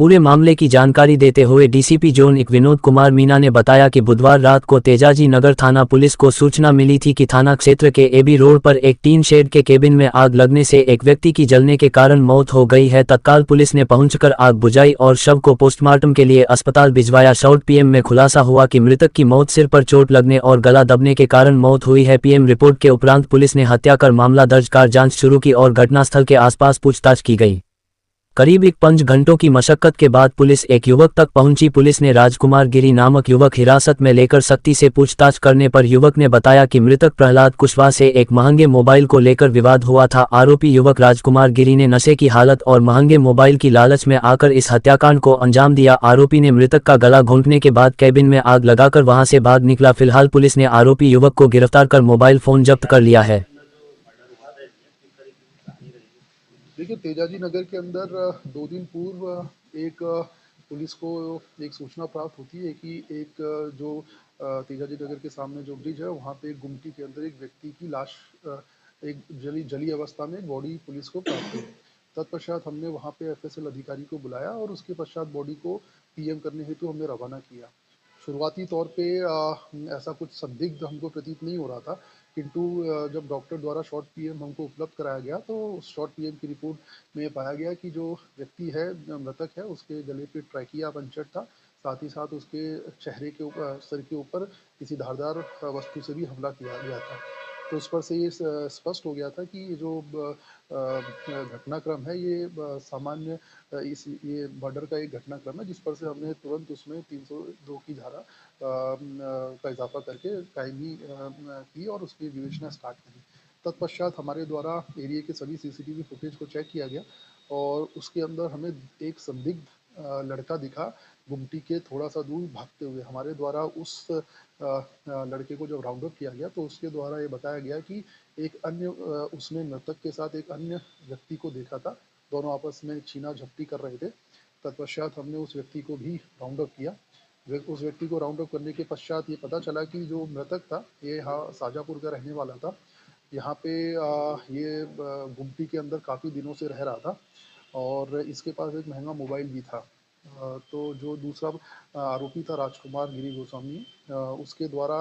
पूरे मामले की जानकारी देते हुए डीसीपी जोन 1 विनोद कुमार मीना ने बताया कि बुधवार रात को तेजाजी नगर थाना पुलिस को सूचना मिली थी कि थाना क्षेत्र के एबी रोड पर एक टीन शेड के केबिन में आग लगने से एक व्यक्ति की जलने के कारण मौत हो गई है। तत्काल पुलिस ने पहुंचकर आग बुझाई और शव को पोस्टमार्टम के लिए अस्पताल भिजवाया। शॉर्ट पीएम में खुलासा हुआ कि मृतक की मौत सिर पर चोट लगने और गला दबने के कारण मौत हुई है। पीएम रिपोर्ट के उपरांत पुलिस ने हत्या कर मामला दर्ज कर जांच शुरू की और घटनास्थल के आसपास पूछताछ की गई। करीब 5 घंटों की मशक्कत के बाद पुलिस एक युवक तक पहुंची। पुलिस ने राजकुमार गिरी नामक युवक हिरासत में लेकर सख्ती से पूछताछ करने पर युवक ने बताया कि मृतक प्रहलाद कुशवाहा से एक महंगे मोबाइल को लेकर विवाद हुआ था। आरोपी युवक राजकुमार गिरी ने नशे की हालत और महंगे मोबाइल की लालच में आकर इस हत्याकांड को अंजाम दिया। आरोपी ने मृतक का गला घोंटने के बाद कैबिन में आग लगाकर वहां से भाग निकला। फिलहाल पुलिस ने आरोपी युवक को गिरफ्तार कर मोबाइल फोन जब्त कर लिया है। देखिए, तेजाजी नगर के अंदर 2 दिन पूर्व एक पुलिस को एक सूचना प्राप्त होती है कि एक जो तेजाजी नगर के सामने जो ब्रिज है वहाँ पे एक गुमटी के अंदर एक व्यक्ति की लाश एक जली जली अवस्था में बॉडी पुलिस को प्राप्त हुई। तत्पश्चात हमने वहाँ पे एफएसएल अधिकारी को बुलाया और उसके पश्चात बॉडी को पीएम करने हेतु हमने रवाना किया। शुरुआती तौर पे ऐसा कुछ संदिग्ध हमको प्रतीत नहीं हो रहा था, किंतु जब डॉक्टर द्वारा शॉर्ट पीएम हमको उपलब्ध कराया गया तो उस शॉर्ट पीएम की रिपोर्ट में पाया गया कि जो व्यक्ति है, मृतक है, उसके गले पे ट्रैकिया पंचर था। साथ ही साथ उसके चेहरे के ऊपर, सर के ऊपर किसी धारदार वस्तु से भी हमला किया गया था। तो उस पर से ये स्पष्ट हो गया था कि ये जो घटनाक्रम है ये सामान्य इस ये मर्डर का एक घटनाक्रम है, जिस पर से हमने तुरंत उसमें 302 की धारा का इजाफा करके कायमी की और उसकी विवेचना स्टार्ट करी। तत्पश्चात हमारे द्वारा एरिया के सभी सीसीटीवी फुटेज को चेक किया गया और उसके अंदर हमें एक संदिग्ध लड़का दिखा गुमटी के थोड़ा सा दूर भागते हुए। हमारे द्वारा उस लड़के को जब राउंड अप किया गया तो उसके द्वारा ये बताया गया कि एक अन्य उसने मृतक के साथ एक अन्य व्यक्ति को देखा था, दोनों आपस में छीना झपटी कर रहे थे। तत्पश्चात हमने उस व्यक्ति को भी राउंड अप किया। उस व्यक्ति को राउंड अप करने के पश्चात ये पता चला कि जो मृतक था ये यहाँ शाजापुर का रहने वाला था। यहाँ पे ये गुमटी के अंदर काफ़ी दिनों से रह रहा था और इसके पास एक महंगा मोबाइल भी था। तो जो दूसरा आरोपी था राजकुमार गिरी गोस्वामी, उसके द्वारा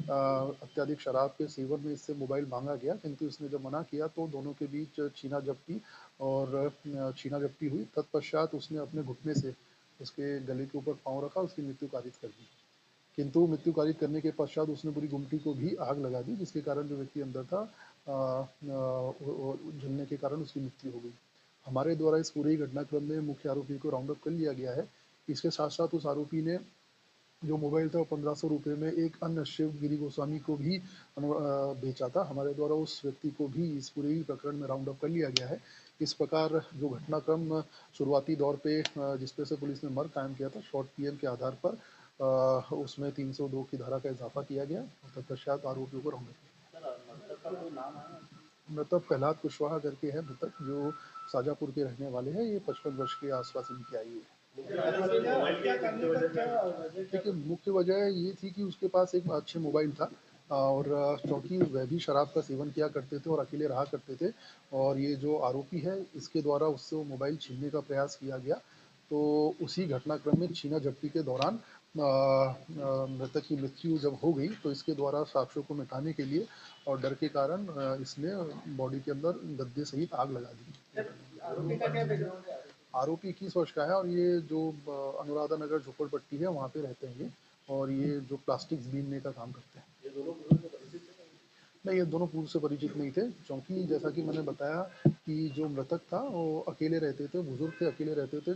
अत्यधिक शराब के सेवन में इससे मोबाइल मांगा गया, किंतु इसने जब मना किया तो दोनों के बीच छीना झपटी और छीना झपटी हुई। तत्पश्चात उसने अपने घुटने से उसके गले के ऊपर पाँव रखा, उसकी मृत्यु कारित कर दी। किंतु मृत्यु कारित करने के पश्चात उसने पूरी गुमटी को भी आग लगा दी, जिसके कारण जो व्यक्ति अंदर था जलने के कारण उसकी मृत्यु हो गई। हमारे द्वारा इस पूरे घटनाक्रम में मुख्य आरोपी को राउंड अप कर लिया गया है। इसके साथ साथ उस आरोपी ने जो मोबाइल था वो 1500 रुपये में एक अन्य शिव गिरी गोस्वामी को भी बेचा था। हमारे द्वारा उस व्यक्ति को भी इस पूरे ही प्रकरण में राउंड अप कर लिया गया है। इस प्रकार जो घटनाक्रम शुरुआती दौर पे जिस पे से पुलिस ने मर्ग कायम किया था शॉर्ट पीएम के आधार पर, उसमें 302 की धारा का इजाफा किया गया और तत्पश्चात आरोपियों को राउंड अप किया। मृतक प्रहलाद कुशवाहा करके है मृतक, जो शाजापुर के रहने वाले हैं। ये 55 वर्ष के आसपास इनकी आयु है। देखिए, मुख्य वजह ये थी कि उसके पास एक अच्छे मोबाइल था और चूँकि वह भी शराब का सेवन किया करते थे और अकेले रहा करते थे और ये जो आरोपी है इसके द्वारा उससे वो मोबाइल छीनने का प्रयास किया गया। तो उसी घटनाक्रम में छीना झपटी के दौरान मृतक की मृत्यु जब हो गई तो इसके द्वारा साक्ष्यों को मिटाने के लिए और डर के कारण इसने बॉडी के अंदर गद्दे सहित आग लगा दी। आरोपी 21 वर्ष का है और ये जो अनुराधा नगर झोपड़पट्टी है वहाँ पे रहते हैं ये, और ये जो प्लास्टिक्स बीनने का काम करते हैं। नहीं, ये दोनों पूर्व से परिचित नहीं थे, क्योंकि जैसा कि मैंने बताया कि जो मृतक था वो अकेले रहते थे, बुजुर्ग थे, अकेले रहते थे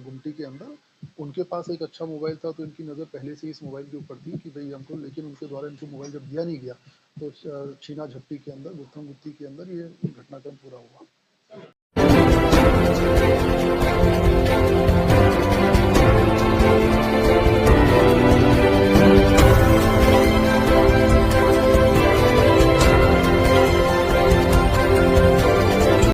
गुमटी के अंदर। उनके पास एक अच्छा मोबाइल था तो इनकी नज़र पहले से इस मोबाइल के ऊपर थी कि भाई हमको, लेकिन उनके द्वारा इनको मोबाइल जब दिया नहीं गया तो छीना झपटी के अंदर, गुत्थम गुत्ती के अंदर ये घटनाक्रम पूरा हुआ।